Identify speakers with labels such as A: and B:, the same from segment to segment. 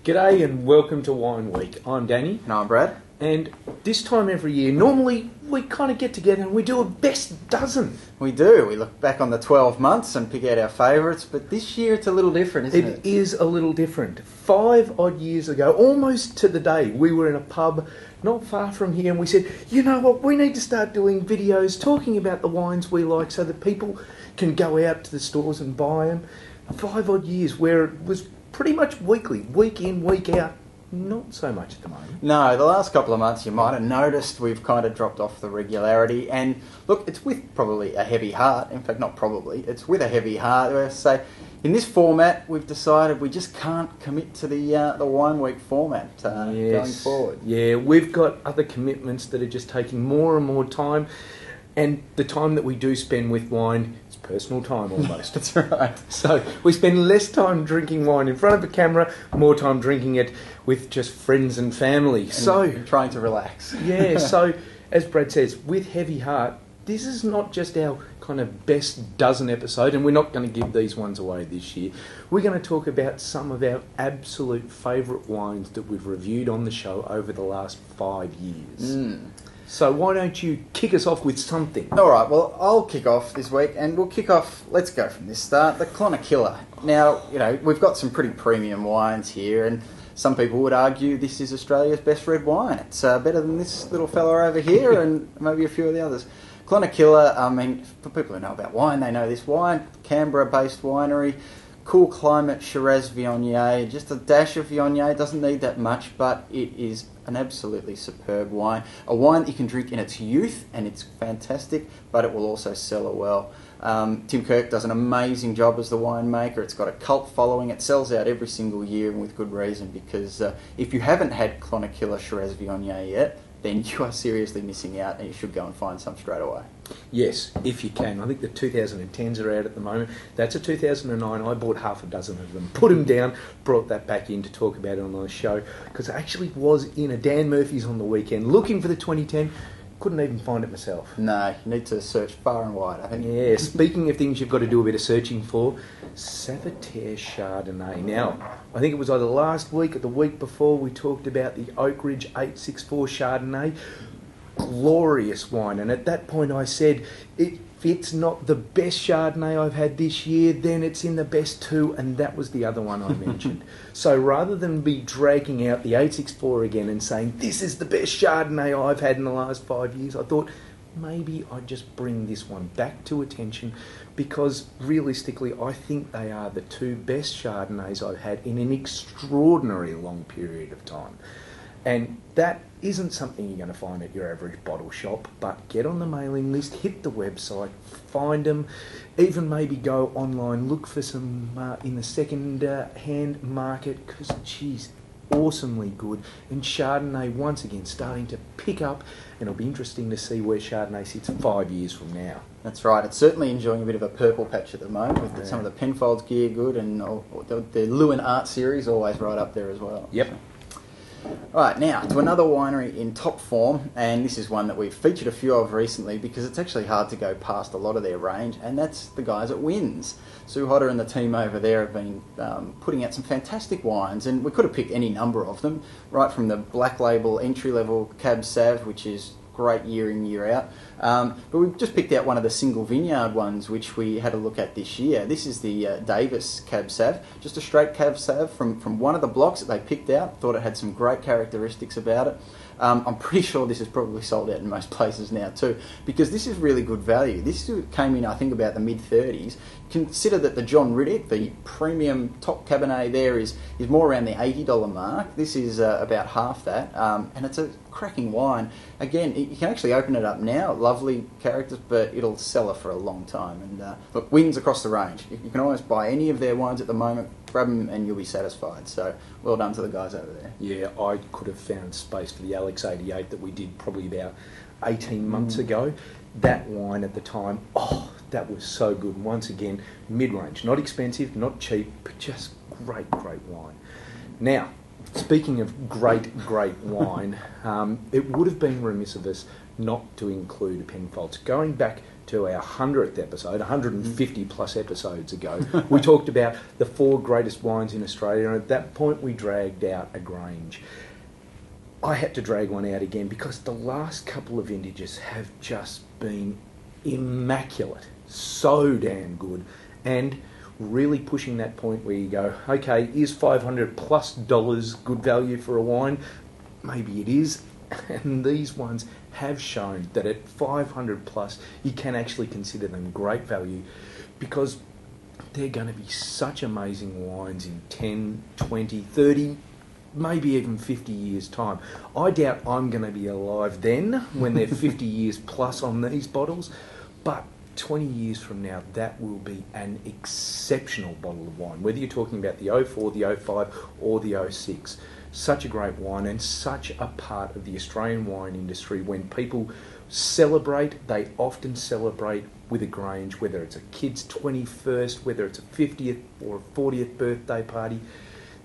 A: G'day and welcome to WineWeek. I'm Danny.
B: And I'm Brad.
A: And this time every year, normally we kind of get together and we do a best dozen.
B: We do. We look back on the 12 months and pick out our favourites, but this year it's a little different, isn't it?
A: It is a little different. 5 odd years ago, almost to the day, we were in a pub not far from here and we said, you know what, we need to start doing videos talking about the wines we like so that people can go out to the stores and buy them. 5 odd years where it was pretty much weekly, week in, week out. Not so much at the moment.
B: No, the last couple of months you might have noticed we've kind of dropped off the regularity. And look, it's with probably a heavy heart. In fact, not probably. It's with a heavy heart. I say, in this format, we've decided we just can't commit to the Wine Week format going forward.
A: Yeah, we've got other commitments that are just taking more and more time. And the time that we do spend with wine is personal time almost.
B: That's right.
A: So we spend less time drinking wine in front of a camera, more time drinking it with just friends and family.
B: And trying to relax.
A: Yeah, so as Brad says, with heavy heart, this is not just our kind of best dozen episode, and we're not going to give these ones away this year. We're going to talk about some of our absolute favourite wines that we've reviewed on the show over the last 5 years. So why don't you kick us off with something?
B: All right, well, I'll kick off this week, and we'll kick off, let's go from this start, the Clonakilla. Now, you know, we've got some pretty premium wines here, and some people would argue this is Australia's best red wine. It's better than this little fella over here, and maybe a few of the others. Clonakilla, I mean, for people who know about wine, they know this wine. Canberra-based winery, cool climate, Shiraz Viognier, just a dash of Viognier, doesn't need that much, but it is an absolutely superb wine. A wine that you can drink in its youth, and it's fantastic, but it will also cellar well. Tim Kirk does an amazing job as the winemaker. It's got a cult following. It sells out every single year, and with good reason, because if you haven't had Clonakilla Shiraz Viognier yet, then you are seriously missing out, and you should go and find some straight away.
A: Yes, if you can. I think the 2010s are out at the moment. That's a 2009. I bought half a dozen of them, put them down, brought that back in to talk about it on the show, because I actually was in a Dan Murphy's on the weekend looking for the 2010. Couldn't even find it myself.
B: No, you need to search far and wide, I think.
A: Yeah, speaking of things you've got to do a bit of searching for, Savater Chardonnay. Now, I think it was either last week or the week before we talked about the Oak Ridge 864 Chardonnay. Glorious wine, and at that point I said, if it's not the best Chardonnay I've had this year, then it's in the best two, and that was the other one I mentioned. So rather than be dragging out the 864 again and saying, this is the best Chardonnay I've had in the last 5 years, I thought maybe I'd just bring this one back to attention, because realistically I think they are the two best Chardonnays I've had in an extraordinarily long period of time. And that isn't something you're going to find at your average bottle shop, but get on the mailing list, hit the website, find them, even maybe go online, look for some in the second-hand market, because, geez, awesomely good. And Chardonnay, once again, starting to pick up, and it'll be interesting to see where Chardonnay sits 5 years from now.
B: That's right. It's certainly enjoying a bit of a purple patch at the moment, with some of the Penfolds gear good, and the Lewin Art series always right up there as well.
A: Yep.
B: Right, now to another winery in top form, and this is one that we've featured a few of recently because it's actually hard to go past a lot of their range, and that's the guys at Wynns. Sue Hodder and the team over there have been putting out some fantastic wines, and we could have picked any number of them, right from the black label entry-level Cab Sav, which is great year in, year out. But we've just picked out one of the single vineyard ones, which we had a look at this year. This is the Davis Cab Sav, just a straight Cab Sav from one of the blocks that they picked out. Thought it had some great characteristics about it. I'm pretty sure this is probably sold out in most places now too, because this is really good value. This came in, I think, about the mid-30s. Consider that the John Riddick, the premium top Cabernet there, is more around the $80 mark. This is about half that, and it's a cracking wine. Again, you can actually open it up now. Lovely characters, but it'll sell for a long time. And look, Wynns across the range. You can almost buy any of their wines at the moment, grab them and you'll be satisfied. So well done to the guys over there.
A: Yeah, I could have found space for the Alex 88 that we did probably about 18 months ago. That wine at the time, oh, that was so good. Once again, mid-range, not expensive, not cheap, but just great, great wine. Now, speaking of great, great wine, it would have been remiss of us not to include a Penfolds. Going back to our 100th episode, 150 plus episodes ago, we talked about the 4 greatest wines in Australia, and at that point we dragged out a Grange. I had to drag one out again because the last couple of vintages have just been immaculate, so damn good, and really pushing that point where you go, okay, is $500 plus good value for a wine? Maybe it is, and these ones have shown that at 500 plus you can actually consider them great value because they're going to be such amazing wines in 10, 20, 30, maybe even 50 years time. I doubt I'm going to be alive then when they're 50 years plus on these bottles, but 20 years from now that will be an exceptional bottle of wine, whether you're talking about the 04, the 05 or the 06. Such a great wine and such a part of the Australian wine industry. When people celebrate, they often celebrate with a Grange, whether it's a kid's 21st, whether it's a 50th or a 40th birthday party.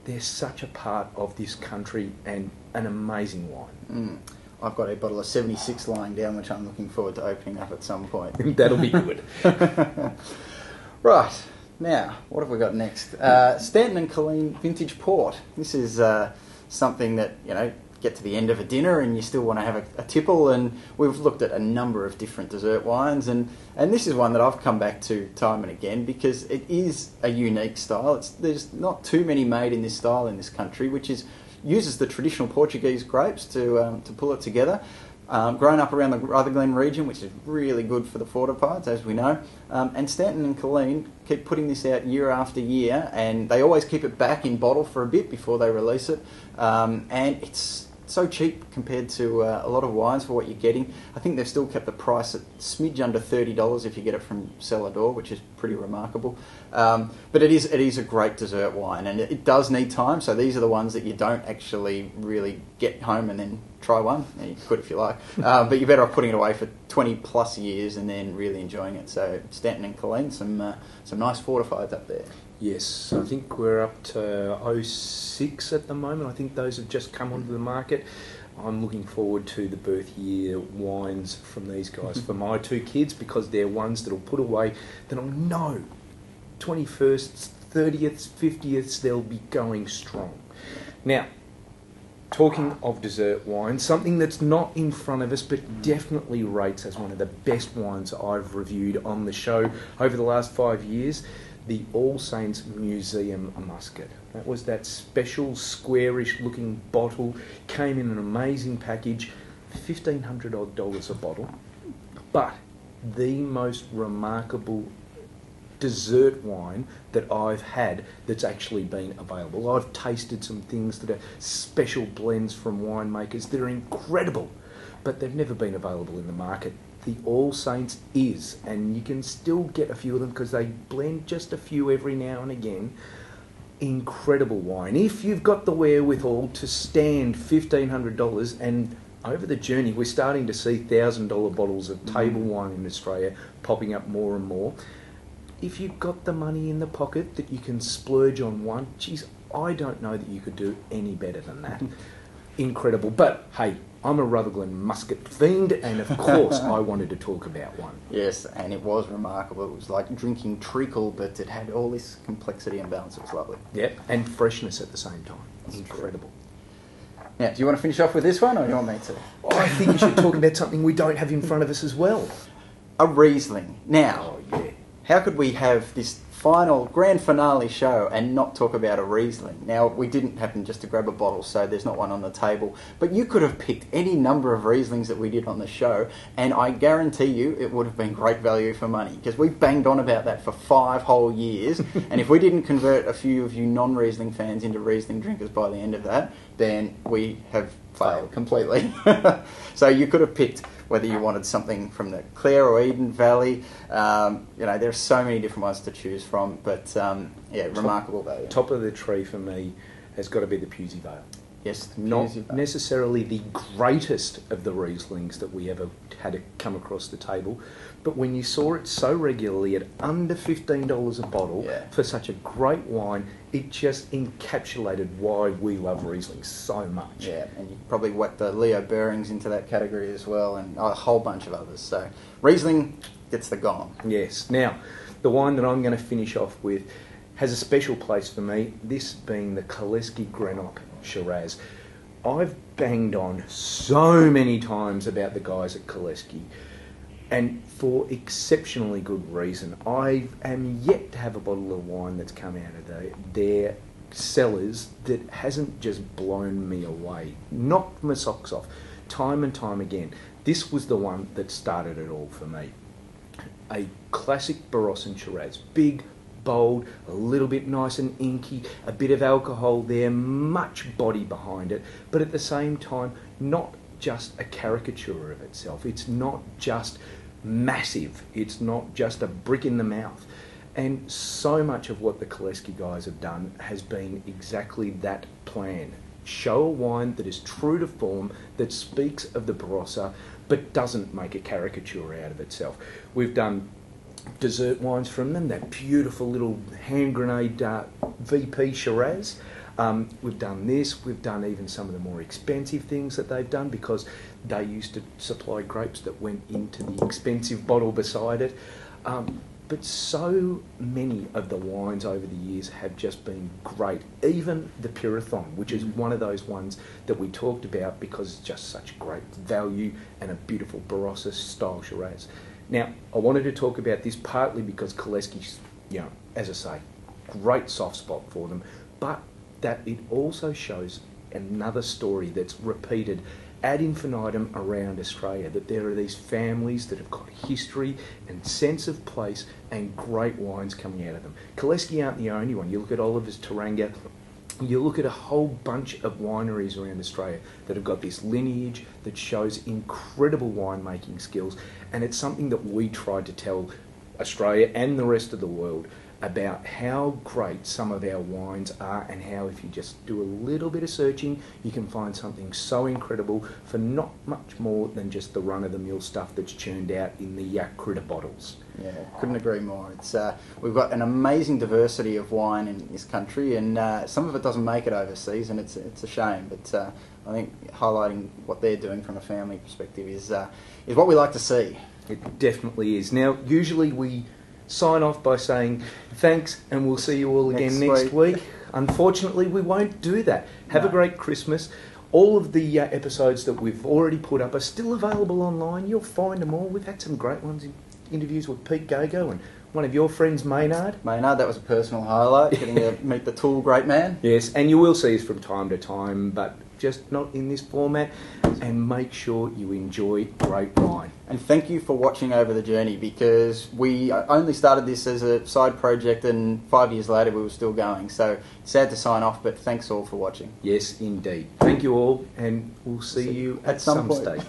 A: They're such a part of this country and an amazing wine.
B: I've got a bottle of 76 lying down, which I'm looking forward to opening up at some point.
A: That'll be good.
B: Right, now, what have we got next? Stanton and Colleen Vintage Port. This is something that, you know, get to the end of a dinner and you still want to have a tipple, and we've looked at a number of different dessert wines, and this is one that I've come back to time and again because it is a unique style. There's not too many made in this style in this country, which uses the traditional Portuguese grapes to pull it together. Grown up around the Rutherglen region, which is really good for the fortifieds, as we know. And Stanton and Colleen keep putting this out year after year, and they always keep it back in bottle for a bit before they release it. And it's so cheap compared to a lot of wines for what you're getting. I think they've still kept the price at smidge under $30 if you get it from cellar door, which is pretty remarkable. But it is a great dessert wine, and it does need time. So these are the ones that you don't actually really get home and then try one. You could if you like, but you're better off putting it away for 20 plus years and then really enjoying it. So Stanton and Colleen, some nice fortifieds up there.
A: Yes, I think we're up to 06 at the moment. I think those have just come onto the market. I'm looking forward to the birth year wines from these guys for my 2 kids, because they're ones that'll put away that I know 21st, 30th, 50th, they'll be going strong. Now, talking of dessert wine, something that's not in front of us but definitely rates as one of the best wines I've reviewed on the show over the last 5 years, the All Saints Museum Muscat. That was that special squarish looking bottle, came in an amazing package, $1,500 odd a bottle, but the most remarkable dessert wine that I've had that's actually been available. I've tasted some things that are special blends from winemakers that are incredible, but they've never been available in the market. The All Saints is, and you can still get a few of them because they blend just a few every now and again. Incredible wine. If you've got the wherewithal to stand $1,500, and over the journey we're starting to see $1,000 bottles of table wine in Australia popping up more and more. If you've got the money in the pocket that you can splurge on one, geez, I don't know that you could do any better than that. Incredible. But hey, I'm a Rutherglen Muscat fiend, and of course I wanted to talk about one.
B: Yes, and it was remarkable. It was like drinking treacle, but it had all this complexity and balance. It was lovely.
A: Yep, and freshness at the same time. Incredible.
B: Now, do you want to finish off with this one, or do you want me to?
A: I think you should talk about something we don't have in front of us as well.
B: A Riesling. Now,
A: yeah.
B: How could we have this final grand finale show and not talk about a Riesling? Now, we didn't happen just to grab a bottle, so there's not one on the table, but you could have picked any number of Rieslings that we did on the show, and I guarantee you it would have been great value for money, because we banged on about that for 5 whole years, and if we didn't convert a few of you non-Riesling fans into Riesling drinkers by the end of that, then we have failed completely. So you could have picked whether you wanted something from the Clare or Eden Valley. There's so many different ones to choose from, but remarkable value.
A: Top of the tree for me has got to be the Pusey Vale.
B: Yes,
A: not necessarily the greatest of the Rieslings that we ever had to come across the table, but when you saw it so regularly at under $15 a bottle for such a great wine, it just encapsulated why we love Riesling so much.
B: Yeah, and you probably whacked the Leo Behrings into that category as well, and a whole bunch of others. So Riesling, gets the gong.
A: Yes. Now, the wine that I'm going to finish off with has a special place for me, this being the Koleski Greenock Shiraz. I've banged on so many times about the guys at Koleski, and for exceptionally good reason. I am yet to have a bottle of wine that's come out of their cellars that hasn't just blown me away, knocked my socks off, time and time again. This was the one that started it all for me. A classic Barossa Shiraz, big, bold, a little bit nice and inky, a bit of alcohol there, much body behind it, but at the same time, not just a caricature of itself. It's not just massive. It's not just a brick in the mouth. And so much of what the Koleski guys have done has been exactly that plan. Show a wine that is true to form, that speaks of the Barossa, but doesn't make a caricature out of itself. We've done dessert wines from them, that beautiful little hand grenade VP Shiraz. We've done this, we've done even some of the more expensive things that they've done, because they used to supply grapes that went into the expensive bottle beside it. But so many of the wines over the years have just been great. Even the Pirathon, which is one of those ones that we talked about because it's just such great value and a beautiful Barossa style Shiraz. Now, I wanted to talk about this partly because Koleski's, as I say, great soft spot for them, but that it also shows another story that's repeated ad infinitum around Australia, that there are these families that have got history and sense of place and great wines coming out of them. Koleski aren't the only one. You look at Oliver's Taranga, you look at a whole bunch of wineries around Australia that have got this lineage that shows incredible winemaking skills, and it's something that we tried to tell Australia and the rest of the world about how great some of our wines are, and how if you just do a little bit of searching, you can find something so incredible for not much more than just the run-of-the-mill stuff that's churned out in the critter bottles.
B: Yeah, couldn't agree more. It's we've got an amazing diversity of wine in this country, and some of it doesn't make it overseas, and it's a shame. But I think highlighting what they're doing from a family perspective is what we like to see.
A: It definitely is. Now, usually we sign off by saying thanks and we'll see you all again next week. Unfortunately, we won't do that. Have a great Christmas. All of the episodes that we've already put up are still available online. You'll find them all. We've had some great ones, interviews with Pete Gago and one of your friends, Maynard.
B: Maynard, that was a personal highlight, getting to meet the Tool great man.
A: Yes, and you will see us from time to time, but just not in this format. And make sure you enjoy great wine.
B: And thank you for watching over the journey, because we only started this as a side project, and 5 years later we were still going. So sad to sign off, but thanks all for watching.
A: Yes, indeed. Thank you all, and we'll see you at some stage.